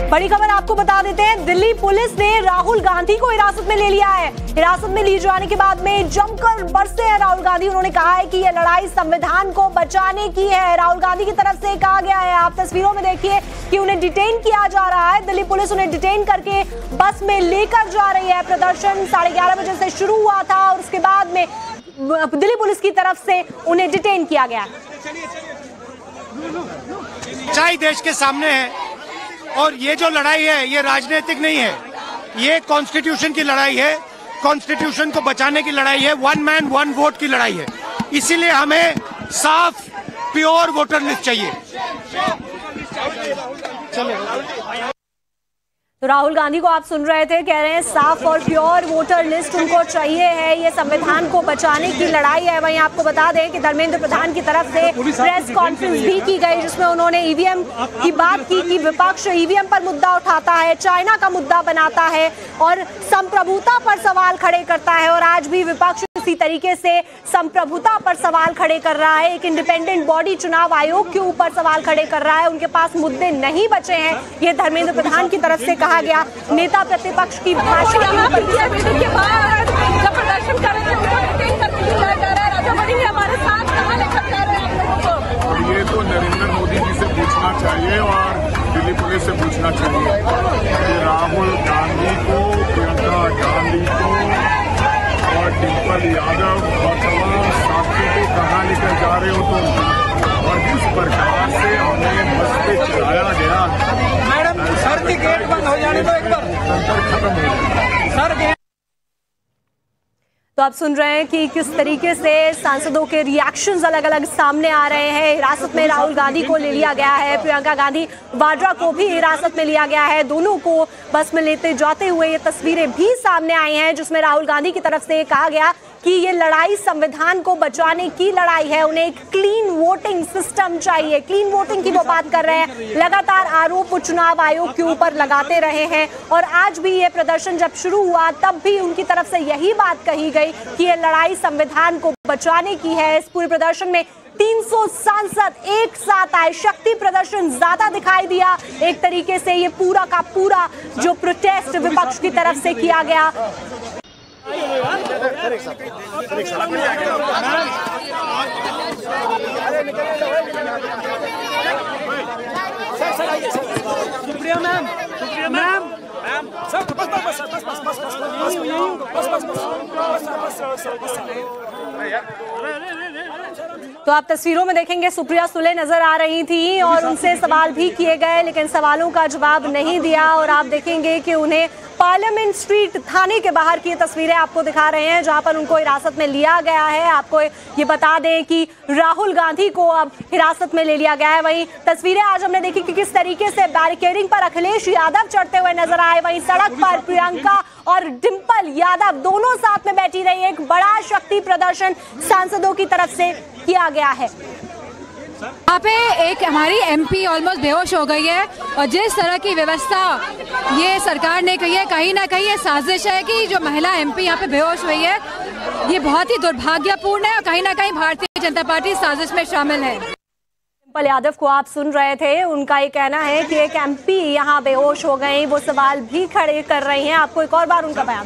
बड़ी खबर आपको बता देते हैं, दिल्ली पुलिस ने राहुल गांधी को हिरासत में ले लिया है। हिरासत में लिए जाने के बाद में जमकर बरसे हैं राहुल गांधी। उन्होंने कहा है कि यह लड़ाई संविधान को बचाने की है। राहुल गांधी की तरफ से कहा गया है, आप तस्वीरों में देखिए कि उन्हें डिटेन किया जा रहा है। दिल्ली पुलिस उन्हें डिटेन करके बस में लेकर जा रही है। प्रदर्शन 11:30 बजे से शुरू हुआ था और उसके बाद में दिल्ली पुलिस की तरफ से उन्हें डिटेन किया गया। सच्चाई देश के सामने है और ये जो लड़ाई है ये राजनीतिक नहीं है, ये कॉन्स्टिट्यूशन की लड़ाई है। कॉन्स्टिट्यूशन को बचाने की लड़ाई है। 1 मैन 1 वोट की लड़ाई है। इसीलिए हमें साफ प्योर वोटर लिस्ट चाहिए। तो राहुल गांधी को आप सुन रहे थे, कह रहे हैं साफ और प्योर वोटर लिस्ट उनको चाहिए है। ये संविधान को बचाने की लड़ाई है। वहीं आपको बता दें कि धर्मेंद्र प्रधान की तरफ से प्रेस कॉन्फ्रेंस भी की गई, जिसमें उन्होंने ईवीएम की बात की कि विपक्ष ईवीएम पर मुद्दा उठाता है, चाइना का मुद्दा बनाता है और संप्रभुता पर सवाल खड़े करता है। और आज भी विपक्ष इसी तरीके से संप्रभुता पर सवाल खड़े कर रहा है। एक इंडिपेंडेंट बॉडी चुनाव आयोग के ऊपर सवाल खड़े कर रहा है। उनके पास मुद्दे नहीं बचे हैं, ये धर्मेंद्र प्रधान की तरफ से कहा गया। नेता प्रतिपक्ष की भाषण के बाद जब प्रदर्शन कर रहे हैं हमारे साथ कहाँ लेकर जा रहे हैं आप लोगों को? और ये तो नरेंद्र मोदी जी से पूछना चाहिए और दिल्ली पुलिस से पूछना चाहिए कि राहुल गांधी को, प्रियंका गांधी को और डिम्पल यादव और तमाम साथियों को कहाँ लेकर जा रहे हो तुम? और जिस प्रकार से हमें बस पे चलाया गया, मैडम सर की गेट बंद हो जाने दो एक बार, खत्म हो गया सर। तो आप सुन रहे हैं कि किस तरीके से सांसदों के रिएक्शंस अलग अलग सामने आ रहे हैं। हिरासत में राहुल गांधी को ले लिया गया है, प्रियंका गांधी वाड्रा को भी हिरासत में लिया गया है। दोनों को बस में लेते जाते हुए ये तस्वीरें भी सामने आई हैं, जिसमें राहुल गांधी की तरफ से कहा गया कि ये लड़ाई संविधान को बचाने की लड़ाई है। उन्हें एक क्लीन वोटिंग सिस्टम चाहिए। क्लीन वोटिंग की वो बात कर रहे हैं। लगातार आरोप चुनाव आयोग के ऊपर लगाते रहे हैं और आज भी ये प्रदर्शन जब शुरू हुआ तब भी उनकी तरफ से यही बात कही गई कि ये लड़ाई संविधान को बचाने की है। इस पूरे प्रदर्शन में 300 सांसद एक साथ आए। शक्ति प्रदर्शन ज्यादा दिखाई दिया। एक तरीके से ये पूरा का पूरा जो प्रोटेस्ट विपक्ष की तरफ से किया गया। शुक्रिया मैम, शुक्रिया मैम। सर बस बस बस बस बस बस बस बस। तो आप तस्वीरों में देखेंगे सुप्रिया सुले नजर आ रही थी और उनसे सवाल भी किए गए, लेकिन सवालों का जवाब नहीं दिया। और आप देखेंगे कि उन्हें पार्लियामेंट स्ट्रीट थाने के बाहर की तस्वीरें आपको दिखा रहे हैं, जहां पर उनको हिरासत में लिया गया है। आपको ये बता दें कि राहुल गांधी को अब हिरासत में ले लिया गया है। वहीं तस्वीरें आज हमने देखी कि किस तरीके से बैरिकेडिंग पर अखिलेश यादव चढ़ते हुए नजर आए। वहीं सड़क पर प्रियंका और डिम्पल यादव दोनों साथ में बैठी रही। एक बड़ा शक्ति प्रदर्शन सांसदों की तरफ से किया गया है। यहाँ पे एक हमारी एमपी ऑलमोस्ट बेहोश हो गई है और जिस तरह की व्यवस्था ये सरकार ने की है, कहीं ना कहीं ये साजिश है कि जो महिला एमपी यहाँ पे बेहोश हुई है, ये बहुत ही दुर्भाग्यपूर्ण है और कहीं ना कहीं भारतीय जनता पार्टी साजिश में शामिल है। डिम्पल यादव को आप सुन रहे थे, उनका ये कहना है कि एक एमपी यहाँ बेहोश हो गई। वो सवाल भी खड़े कर रही हैं। आपको एक और बार उनका बयान।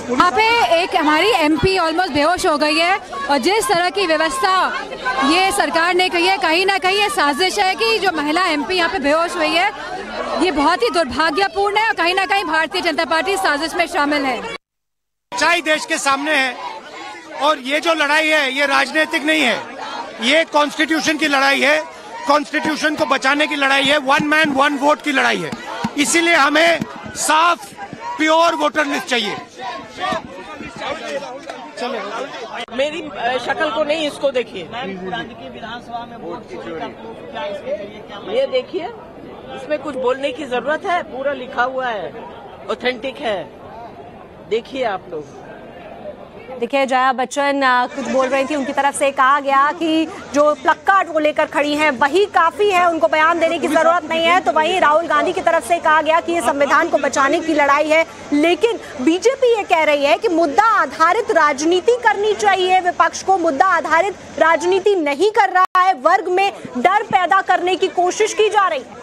यहाँ पे एक हमारी एमपी ऑलमोस्ट बेहोश हो गई है और जिस तरह की व्यवस्था ये सरकार ने की है, कहीं ना कहीं ये साजिश है कि जो महिला एमपी यहाँ पे बेहोश हुई है, ये बहुत ही दुर्भाग्यपूर्ण है और कहीं ना कहीं भारतीय जनता पार्टी साजिश में शामिल है। सच्चाई देश के सामने है और ये जो लड़ाई है ये राजनीतिक नहीं है, ये कॉन्स्टिट्यूशन की लड़ाई है। कॉन्स्टिट्यूशन को बचाने की लड़ाई है। 1 मैन 1 वोट की लड़ाई है। इसीलिए हमें साफ प्योर वोटर लिस्ट चाहिए। मेरी शक्ल को नहीं, इसको देखिए, विधानसभा में वोट ये देखिए, इसमें कुछ बोलने की जरूरत है? पूरा लिखा हुआ है, ऑथेंटिक है, देखिए आप लोग। देखिए जया बच्चन कुछ बोल रही थी, उनकी तरफ से कहा गया कि जो प्लकार्ड वो लेकर खड़ी हैं वही काफी है, उनको बयान देने की जरूरत नहीं है। तो वहीं राहुल गांधी की तरफ से कहा गया कि ये संविधान को बचाने की लड़ाई है, लेकिन बीजेपी ये कह रही है कि मुद्दा आधारित राजनीति करनी चाहिए। विपक्ष को मुद्दा आधारित राजनीति नहीं कर रहा है, वर्ग में डर पैदा करने की कोशिश की जा रही है।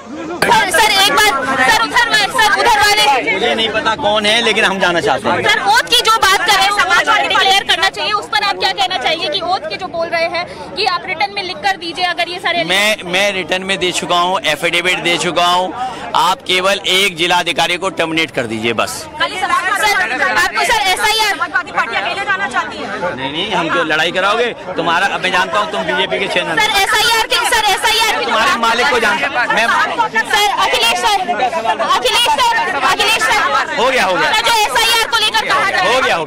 सर एक बार सर उधर वाले मुझे नहीं पता कौन है, लेकिन हम जाना चाहते हैं। सर ओथ की जो बात कर रहे हैं समाजवादी डिक्लेयर करना चाहिए, उस पर आप क्या कहना चाहिए कि ओथ के जो बोल रहे हैं कि आप रिटर्न में लिख कर दीजिए अगर ये सारे। मैं रिटर्न में दे चुका हूँ, एफिडेविट दे चुका हूँ। आप केवल एक जिलाधिकारी को टर्मिनेट कर दीजिए बस। आपको सर SIR समाजवादी पार्टी अकेले जाना चाहती है? नहीं, हम क्यों लड़ाई कराओगे? तुम्हारा मैं जानता हूँ तुम बीजेपी के चैनल सर SIR तुम्हारे मालिक को जानता मैं अखिलेश सर हो गया जो SIR को लेकर कहा हो गया।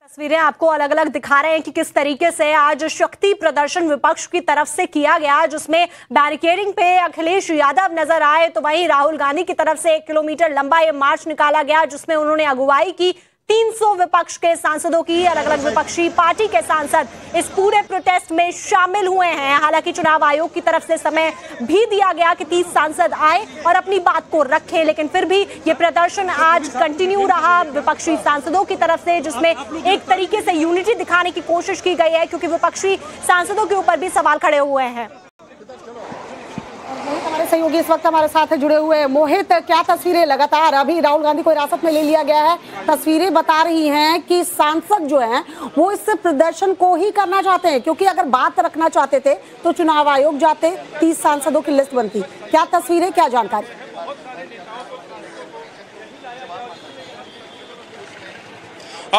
तस्वीरें आपको अलग अलग दिखा रहे हैं कि किस तरीके से आज शक्ति प्रदर्शन विपक्ष की तरफ से किया गया, जिसमें बैरिकेडिंग पे अखिलेश यादव नजर आए, तो वहीं राहुल गांधी की तरफ से 1 किलोमीटर लंबा ये मार्च निकाला गया, जिसमें उन्होंने अगुवाई की। 300 विपक्ष के सांसदों की अलग अलग विपक्षी पार्टी के सांसद इस पूरे प्रोटेस्ट में शामिल हुए हैं। हालांकि चुनाव आयोग की तरफ से समय भी दिया गया कि 30 सांसद आए और अपनी बात को रखें, लेकिन फिर भी ये प्रदर्शन आज कंटिन्यू रहा विपक्षी सांसदों की तरफ से, जिसमें एक तरीके से यूनिटी दिखाने की कोशिश की गई है, क्योंकि विपक्षी सांसदों के ऊपर भी सवाल खड़े हुए हैं। हमारे सहयोगी इस वक्त हमारे साथ जुड़े हुए हैं। मोहित, क्या तस्वीरें लगातार अभी राहुल गांधी को हिरासत में ले लिया गया है, तस्वीरें बता रही हैं कि सांसद जो हैं वो इस प्रदर्शन को ही करना चाहते हैं, क्योंकि अगर बात रखना चाहते थे तो चुनाव आयोग जाते, 30 सांसदों की लिस्ट बनती। क्या तस्वीरें, क्या जानकारी?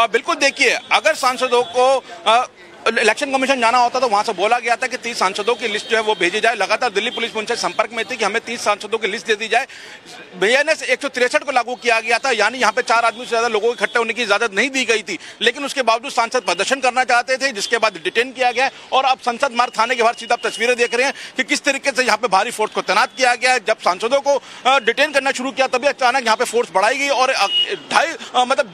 बिल्कुल, देखिए, अगर सांसदों को इलेक्शन कमीशन जाना होता तो वहां से बोला गया था कि 30 सांसदों की लिस्ट जो है वो भेजी जाए। लगातार दिल्ली पुलिस उनसे संपर्क में थी कि हमें 30 सांसदों की लिस्ट दे दी जाए। BNS 163 को लागू किया गया था, यानी यहाँ पे 4 आदमी से ज्यादा लोगों के इकट्ठे होने की इजाजत नहीं दी गई थी, लेकिन उसके बावजूद सांसद प्रदर्शन करना चाहते थे, जिसके बाद डिटेन किया गया। और अब संसद मार्ग थाने के बाहर सीधा तस्वीरें देख रहे हैं कि किस तरीके से यहाँ पे भारी फोर्स को तैनात किया गया। जब सांसदों को डिटेन करना शुरू किया तभी अचानक यहाँ पे फोर्स बढ़ाई गई और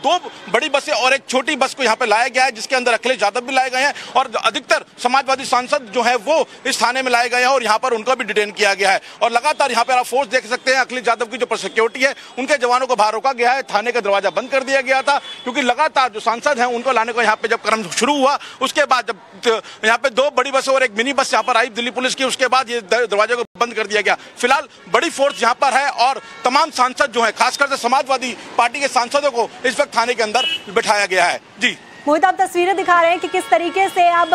2 बड़ी बसें और एक छोटी बस को यहाँ पे लाया गया है, जिसके अंदर अखिलेश यादव भी लाए गए हैं और अधिकतर समाजवादी सांसद जो है वो इस थाने में लाए गए हैं और यहाँ पर उनको भी डिटेन किया गया है। और लगातार यहाँ पर आप फोर्स देख सकते हैं। अखिलेश यादव की जो सिक्योरिटी है, उनके जवानों को बाहर रोका गया है, थाने का दरवाजा बंद कर दिया गया था, क्योंकि लगातार जो सांसद हैं उनको लाने को यहाँ पे जब क्रम शुरू हुआ, उसके बाद जब यहाँ पे 2 बड़ी बसें और एक मिनी बस यहाँ पर आई दिल्ली पुलिस की, उसके बाद ये दरवाजे को बंद कर दिया गया। फिलहाल बड़ी फोर्स यहाँ पर है और तमाम सांसद जो है, खासकर से समाजवादी पार्टी के सांसदों को इस वक्त थाने के अंदर बिठाया गया है। जी मोहित, आप तस्वीरें दिखा रहे हैं कि किस तरीके से अब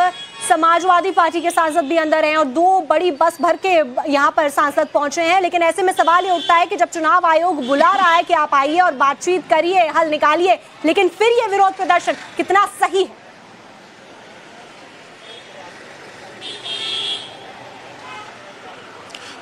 समाजवादी पार्टी के सांसद भी अंदर हैं और 2 बड़ी बस भर के यहाँ पर सांसद पहुंचे हैं। लेकिन ऐसे में सवाल ये उठता है कि जब चुनाव आयोग बुला रहा है कि आप आइए और बातचीत करिए, हल निकालिए, लेकिन फिर ये विरोध प्रदर्शन कितना सही है?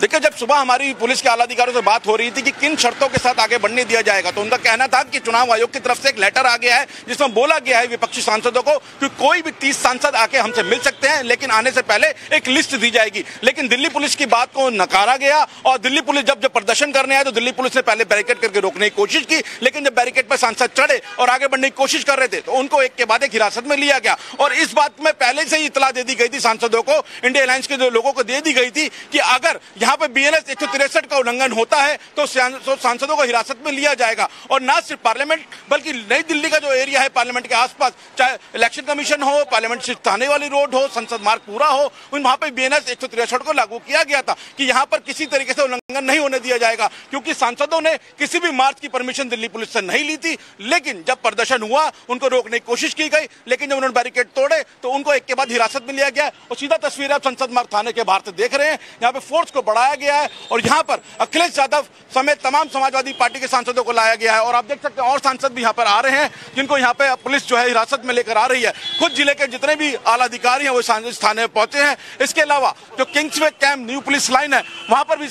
देखिए, जब सुबह हमारी पुलिस के आला अधिकारियों से बात हो रही थी कि किन शर्तों के साथ आगे बढ़ने दिया जाएगा, तो उनका कहना था कि चुनाव आयोग की तरफ से एक लेटर आ गया है जिसमें बोला गया है विपक्षी सांसदों को कि कोई भी 30 सांसद आके हमसे मिल सकते हैं, लेकिन आने से पहले एक लिस्ट दी जाएगी। लेकिन दिल्ली पुलिस की बात को नकारा गया और दिल्ली पुलिस जब प्रदर्शन करने आए तो दिल्ली पुलिस ने पहले बैरिकेड करके रोकने की कोशिश की, लेकिन जब बैरिकेड पर सांसद चढ़े और आगे बढ़ने की कोशिश कर रहे थे तो उनको एक के बाद एक हिरासत में लिया गया। और इस बात में पहले से ही इतला दे दी गई थी सांसदों को, इंडिया अलायंस के लोगों को दे दी गई थी कि अगर यहाँ पे BNS 163 का उल्लंघन होता है तो सांसदों को हिरासत में लिया जाएगा। और न सिर्फ पार्लियामेंट बल्कि नई दिल्ली का जो एरिया है पार्लियामेंट के आसपास, चाहे इलेक्शन कमीशन हो, पार्लियामेंट से थाने वाली रोड हो, संसद मार्ग पूरा हो, वहां पे BNS 163 को लागू किया गया था कि यहां पर किसी तरीके से उल्लंघन नहीं होने दिया जाएगा, क्योंकि सांसदों ने किसी भी मार्च की परमिशन दिल्ली पुलिस से नहीं ली थी। लेकिन जब प्रदर्शन हुआ उनको रोकने की कोशिश की गई, लेकिन जब उन्होंने बैरिकेड तोड़े तो उनको एक के बाद हिरासत में लिया गया। और सीधा तस्वीर आप संसद मार्ग थाने के बाहर से देख रहे हैं, यहाँ पे फोर्स को बढ़ाया गया है और यहाँ पर अखिलेश यादव समेत तमाम समाजवादी पार्टी के सांसदों को लाया गया है। और आप देख सकते हैं और सांसद भी यहाँ पर आ रहे हैं, जिनको यहाँ पे पुलिस जो है हिरासत में लेकर आ रही है। खुद जिले के जितने भी आला अधिकारी हैं वो इस थाने में पहुंचे हैं। इसके अलावा जो Kingsway camp new police line है वहां पर भी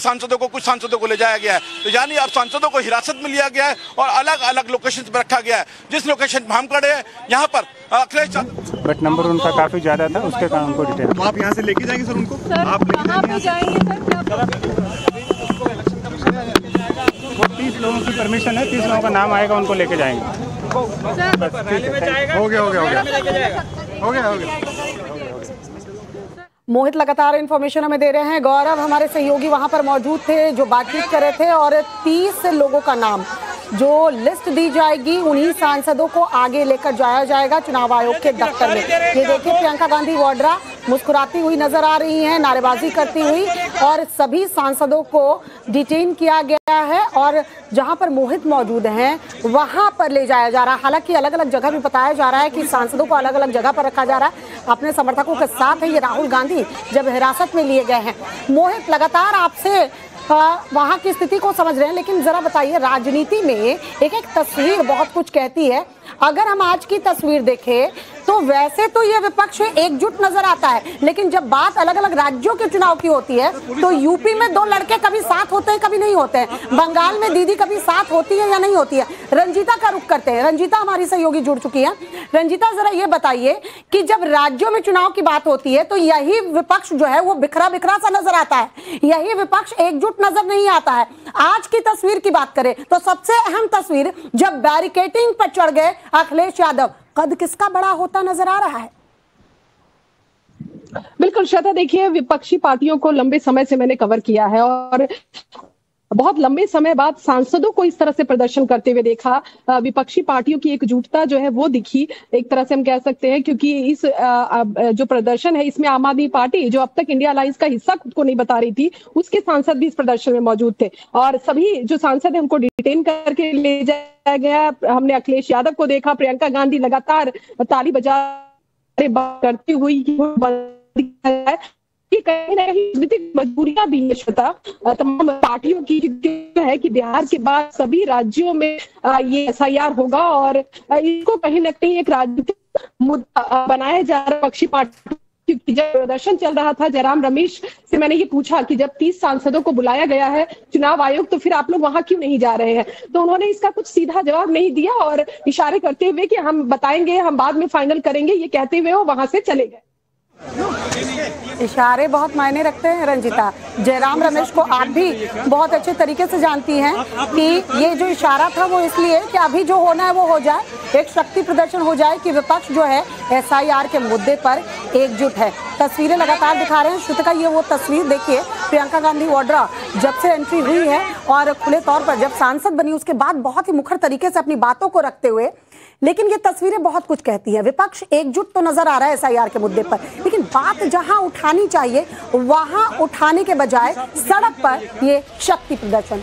कुछ सांसदों को ले जाया गया है। तो यानी अब सांसदों को हिरासत में लिया गया है और अलग अलग लोकेशन पर रखा गया है। जिस लोकेशन पर हम खड़े हैं यहाँ पर अखिलेश यादव, बट नंबर उनका काफी ज्यादा था, उसके कारण उनको डिटेन। तो आप यहाँ से लेके जाएंगे सर उनको? आप कहाँ जाएंगे सर? 30 लोगों की परमिशन है, 30 लोगों का नाम आएगा, उनको लेके जाएंगे। हो गया। मोहित लगातार इन्फॉर्मेशन हमें दे रहे हैं। गौरव, हमारे सहयोगी वहां पर मौजूद थे जो बातचीत कर रहे थे और 30 लोगों का नाम जो लिस्ट दी जाएगी उन्हीं सांसदों को आगे लेकर जाया जाएगा चुनाव आयोग के दफ्तर में। ये देखिए प्रियंका गांधी वाड्रा मुस्कुराती हुई नजर आ रही हैं, नारेबाजी करती हुई, और सभी सांसदों को डिटेन किया गया है और जहां पर मोहित मौजूद हैं वहां पर ले जाया जा रहा है। हालांकि अलग अलग जगह भी बताया जा रहा है कि सांसदों को अलग अलग जगह पर रखा जा रहा है। अपने समर्थकों के साथ है ये राहुल गांधी जब हिरासत में लिए गए हैं। मोहित, लगातार आपसे वहां की स्थिति को समझ रहे हैं, लेकिन जरा बताइए, राजनीति में एक एक तस्वीर बहुत कुछ कहती है। अगर हम आज की तस्वीर देखें तो वैसे तो ये विपक्ष एकजुट नजर आता है, लेकिन जब बात अलग अलग राज्यों के चुनाव की होती है तो यूपी में दो लड़के कभी साथ होते हैं कभी नहीं होते हैं, बंगाल में दीदी कभी साथ होती है या नहीं होती है। रंजीता का रुख करते हैं, रंजीता हमारी सहयोगी जुड़ चुकी है। रंजीता, जरा ये बताइए कि जब राज्यों में चुनाव की बात होती है तो यही विपक्ष जो है वो बिखरा बिखरा सा नजर आता है, यही विपक्ष एकजुट नजर नहीं आता है। आज की तस्वीर की बात करें तो सबसे अहम तस्वीर, जब बैरिकेडिंग पर चढ़ गए अखिलेश यादव, कद किसका बड़ा होता नजर आ रहा है? बिल्कुल श्वेता, देखिए विपक्षी पार्टियों को लंबे समय से मैंने कवर किया है और बहुत लंबे समय बाद सांसदों को इस तरह से प्रदर्शन करते हुए देखा। विपक्षी पार्टियों की एकजुटता जो है वो दिखी, एक तरह से हम कह सकते हैं, क्योंकि इस जो प्रदर्शन है इसमें आम आदमी पार्टी जो अब तक इंडिया अलायंस का हिस्सा खुद को नहीं बता रही थी, उसके सांसद भी इस प्रदर्शन में मौजूद थे और सभी जो सांसद है उनको डिटेन करके ले जाया गया। हमने अखिलेश यादव को देखा, प्रियंका गांधी लगातार ताली बजा करती हुई कहीं ना कहीं राजनीतिक मजबूरियां भी है श्वेता तमाम पार्टियों की, जो है कि बिहार के बाद सभी राज्यों में ये SIR होगा और इसको कहीं ना कहीं एक राजनीतिक मुद्दा बनाया जा रहा है पक्षी पार्टी। क्योंकि जब प्रदर्शन चल रहा था, जयराम रमेश से मैंने ये पूछा कि जब 30 सांसदों को बुलाया गया है चुनाव आयोग तो फिर आप लोग वहां क्यों नहीं जा रहे हैं, तो उन्होंने इसका कुछ सीधा जवाब नहीं दिया और इशारे करते हुए कि हम बताएंगे, हम बाद में फाइनल करेंगे, ये कहते हुए वो वहां से चले गए। इशारे बहुत मायने रखते हैं रंजीता। जयराम रमेश को आप भी बहुत अच्छे तरीके से जानती हैं कि ये जो इशारा था वो इसलिए कि अभी जो होना है वो हो जाए, एक शक्ति प्रदर्शन हो जाए कि विपक्ष जो है SIR के मुद्दे पर एकजुट है। तस्वीरें लगातार दिखा रहे हैं श्रुतिका, ये वो तस्वीर देखिए, प्रियंका गांधी वाड्रा जब से एंट्री हुई है और खुले तौर पर जब सांसद बनी उसके बाद बहुत ही मुखर तरीके से अपनी बातों को रखते हुए, लेकिन ये तस्वीरें बहुत कुछ कहती है। विपक्ष एकजुट तो नजर आ रहा है SIR के मुद्दे पर, लेकिन बात जहां उठानी चाहिए वहां उठाने के बजाय सड़क पर ये शक्ति प्रदर्शन